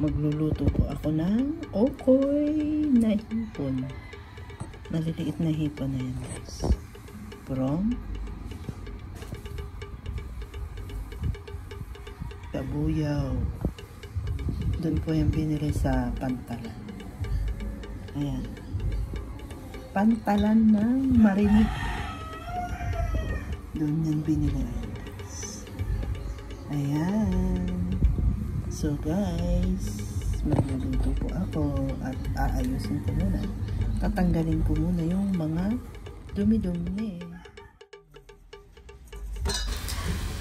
Magluluto po ako ng okoy na hipon. Maliliit na hipon na yan, guys. From Kabuyaw. Doon po yung binili sa Pantalan. Ayan. Pantalan ng Marinig. Doon yung binili. Ayan. So guys, magluluto po ako at aayusin ko muna. Tatanggalin ko muna yung mga dumi-dumi.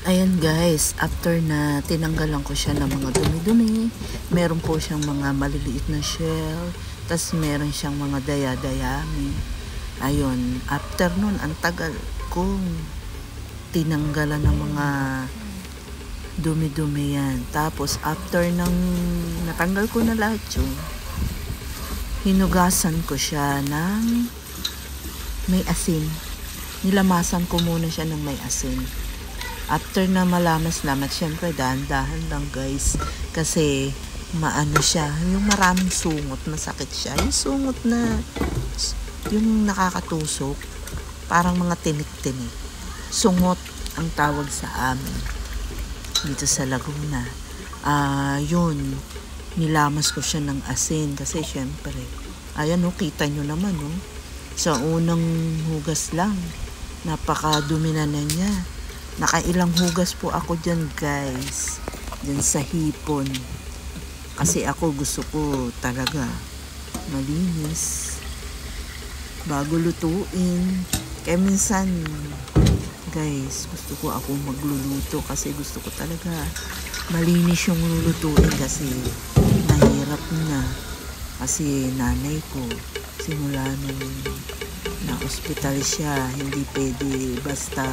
Ayan guys, after na tinanggalan ko siya ng mga dumi-dumi, meron po siyang mga maliliit na shell, tas meron siyang mga daya-dayami. Ayun, after nun, ang tagal kong tinanggalan ng mga dumi-dumi yan. Tapos after nang natanggal ko na lahat yun, hinugasan ko siya ng may asin. Nilamasan ko muna siya ng may asin. After na malamas-lamat, syempre dahan-dahan lang guys, kasi maano siya, yung maraming sungot, masakit siya. Yung sungot na yung nakakatusok, parang mga tinik-tinik. Sungot ang tawag sa amin dito sa Laguna. Yun, nilamas ko siya ng asin kasi syempre, ayan o, kita nyo naman o, sa unang hugas lang, napakadumi na niya. Nakailang hugas po ako dyan guys, dyan sa hipon, kasi ako gusto ko talaga malinis bago lutuin. Kaya minsan guys, gusto ko ako magluluto kasi gusto ko talaga malinis yung lulutuin, kasi mahirap na. Kasi nanay ko, simula nung na-hospital siya, hindi pwede basta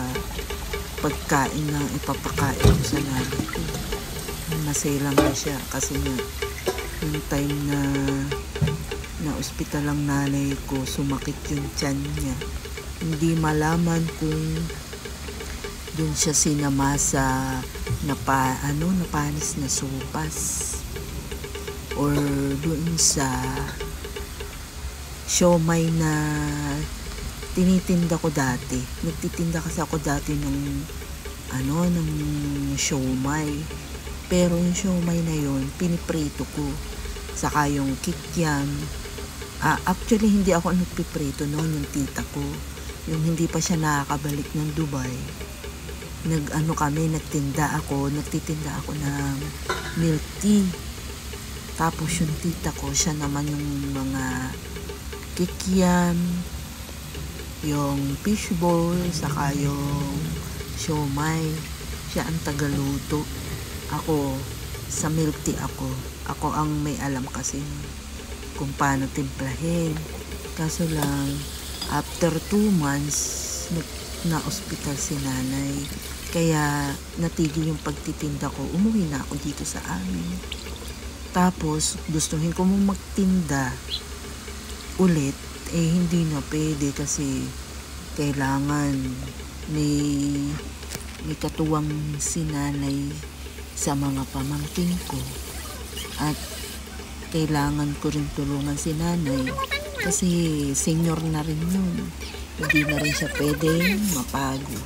pagkain lang ipapakain ko sa nanay ko. Maselang na siya kasi yung time na na-hospital ang nanay ko, sumakit yung tiyan niya. Hindi malaman kung doon siya sinama sa napanis na sopas or doon sa siomay na tinitinda ko dati. Nagtitinda kasi ako dati ng siomay, pero yung siomay na yun piniprito ko, saka yung kikiam. Actually hindi ako nagpiprito noon, yung tita ko, yung hindi pa siya nakakabalik ng Dubai. Nagtitinda ako ng milk tea. Tapos yung tita ko, siya naman yung mga kikiam, yung fishball, saka yung siomay. Siya ang tagaluto. Ako, sa milk tea ako ang may alam kasi kung paano timplahin. Kaso lang, after 2 months, na-hospital si nanay. Kaya natigil yung pagtitinda ko. Umuwi na ako dito sa amin. Tapos gustuhin ko mong magtinda ulit, hindi na pwede kasi kailangan may katuwang si nanay sa mga pamangkin ko. At kailangan ko rin tulungan si nanay kasi senior na rin yun. Hindi na rin siya pwedeng mapagod.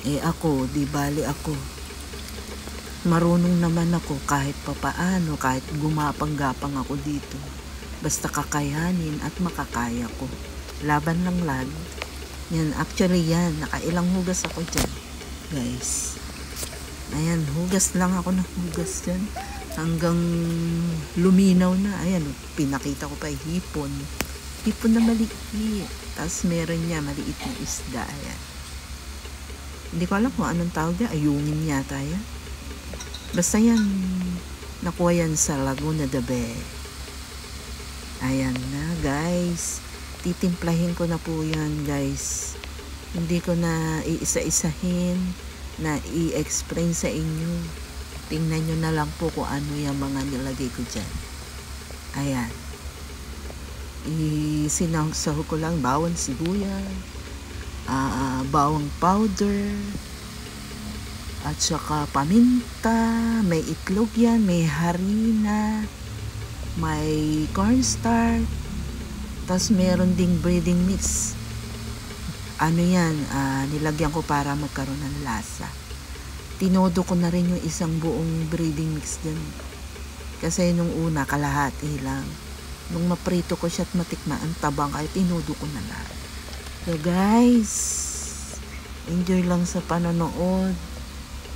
Ako, di bali ako. Marunong naman ako kahit papaano, kahit gumapang-gapang ako dito. Basta kakayanin at makakaya ko. Laban lang lagi. Yan, actually yan, nakailang hugas ako dyan, guys. Ayan, hugas lang ako ng hugas dyan. Hanggang luminaw na. Ayan, pinakita ko pa hipon. Hipon na maliit. Tapos meron niya maliit na isda. Ayan. Hindi ko alam kung anong tawag niya. Ayungin yata yan. Basta yan, nakuha yan sa Laguna de Bay. Ayan na guys. Titimplahin ko na po yan guys. Hindi ko na iisa-isahin na i-explain sa inyo. Tingnan nyo na lang po kung ano yung mga nilagay ko dyan. Ayan. Sinangsaw ko lang bawang sibuyas, bawang powder, at saka paminta, may itlog yan, may harina, may cornstarch, tas meron ding breading mix. Ano yan, nilagyan ko para magkaroon ng lasa. Tinodo ko na rin yung isang buong breading mix dyan. Kasi nung una, kalahati lang. Nung maprito ko siya at matikman, ang tabang, kaya tinodo ko na lahat. So guys, enjoy lang sa panonood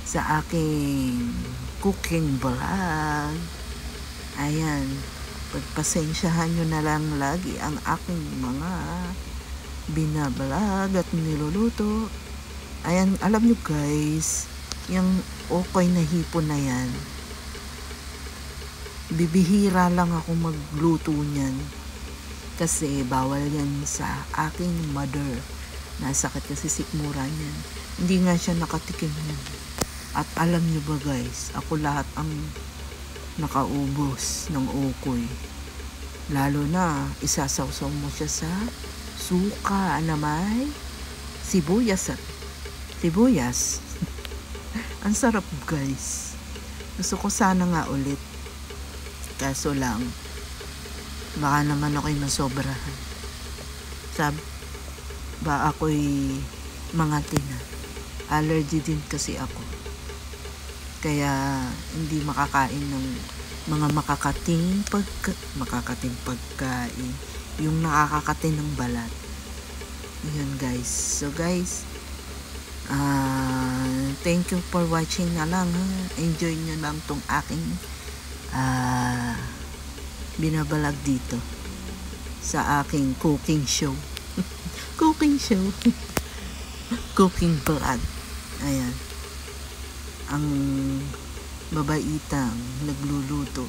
sa aking cooking vlog. Ayan, pagpasensyahan nyo na lang lagi ang aking mga binablog at niluluto. Ayan, alam nyo guys, yung okay na hipon na yan, bibihira lang ako magluto niyan kasi bawal yan sa aking mother. Nasakit kasi sikmura niyan, hindi nga siya nakatikim yan. At alam nyo ba guys, ako lahat ang nakaubos ng ukoy. Lalo na isasawsaw mo siya sa suka na may sibuyas at sibuyas. Ang sarap guys. Gusto ko sana nga ulit. Kaso lang, baka naman ako'y masobrahan. Ba ako'y mangati na. Allergy din kasi ako. Kaya hindi makakain ng mga makakating pagkain. Yung nakakakatin ng balat. Yun guys. So guys, thank you for watching na lang. Enjoy nyo lang tong aking binabalag dito sa aking cooking show. Cooking show. Cooking vlog. Ayan. Ang babaitang nagluluto.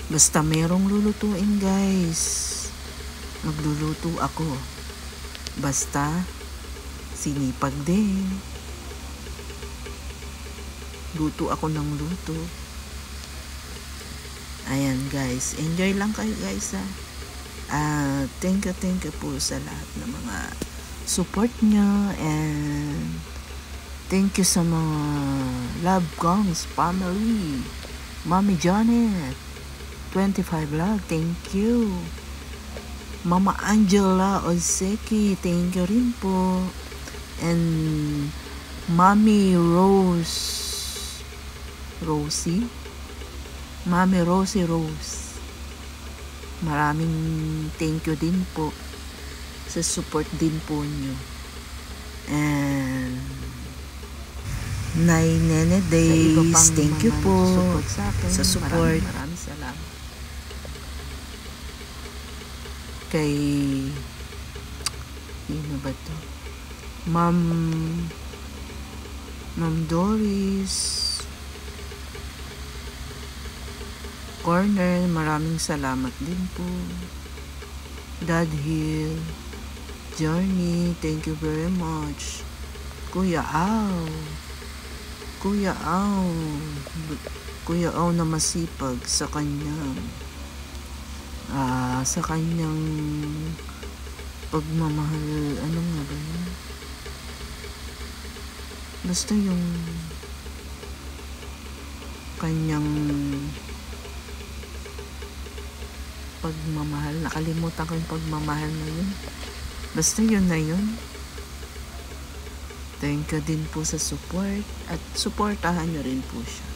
Basta merong lulutuin guys, magluluto ako. Basta sinipag din. Luto ako ng luto. Ayan guys, enjoy lang kayo guys thank you po sa lahat ng mga support nyo, and thank you sa mga Love Gongs family, Mommy Janet 25 vlog, thank you. Mama Angela Ozeki, thank you rin po. And Mommy Rosie, maraming thank you din po sa support din po nyo. And Nay Nene Days, thank you po sa support. Maraming salamat. Kay sino ba to? Ma'am Doris Corner, maraming salamat din po. Dad Hill Journey, thank you very much. Kuya Au na masipag sa kanyang pagmamahal. Ano nga ba yun? Basta yung kanyang pagmamahal, nakalimutan ko yung pagmamahal na yun. Basta yun na yun. Thank you din po sa support, at supportahan nyo rin po siya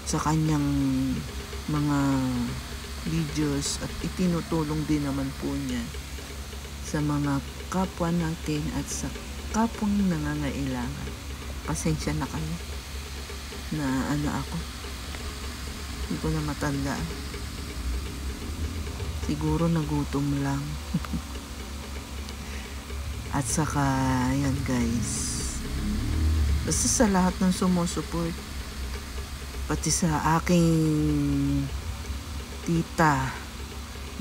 sa kanyang mga videos, at itinutulong din naman po niya sa mga kapwa natin at sa kapwang nangangailangan. Pasensya na kayo na ako, hindi ko na matandaan. Siguro nagutom lang. At saka yan guys, basta sa lahat ng sumusuport, pati sa aking tita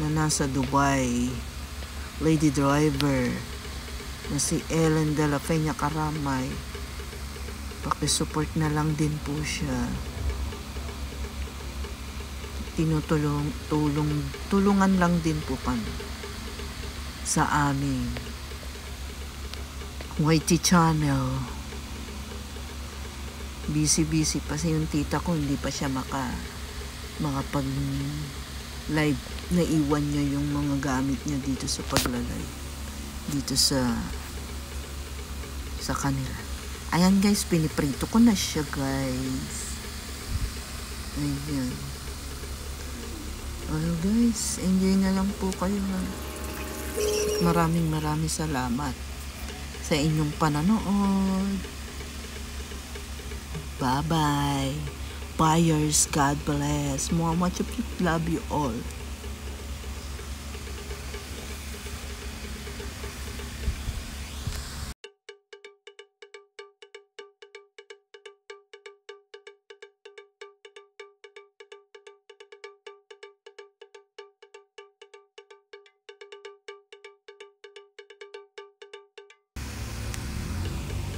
na nasa Dubai, lady driver na si Ellen de la Peña Caramay, pakisupport na lang din po siya. Tulungan lang din po kami sa aming YT channel. busy pa sa yung tita ko, hindi pa siya makapag live. Naiwan niya yung mga gamit niya dito sa pagla-live dito sa kanila. Ayan guys, piniprito ko na siya guys. Ayan. Well guys, enjoy na lang po kayo. Maraming salamat sa inyong pananood. Bye-bye. Buyers, God bless. Much of you, love you all.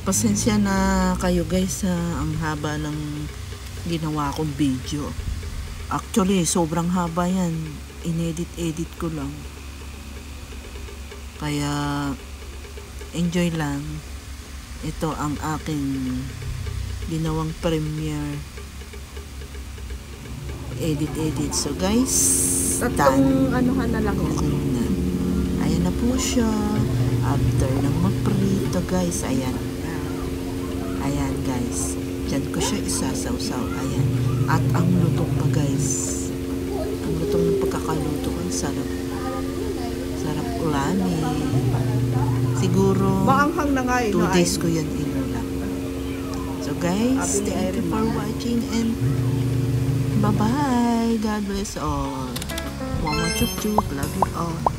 Pasensya na kayo guys sa ang haba ng ginawa kong video. Actually, sobrang haba yan. Inedit ko lang. Kaya, enjoy lang. Ito ang aking ginawang premiere. Edit. So guys, Tatlong anuhan na lang yan. Okay na. Ayan na po siya. After ng maprito guys, ayan guys, dyan ko siya isasawsaw. Ayan. At ang lutong pa guys, ang lutong ng pagkakaluto, ang sarap ulamin. Siguro Maanghang na nga 2 days ko yan inulam. So guys, thank you for watching and bye bye. God bless all. Mama chup chup, love you all.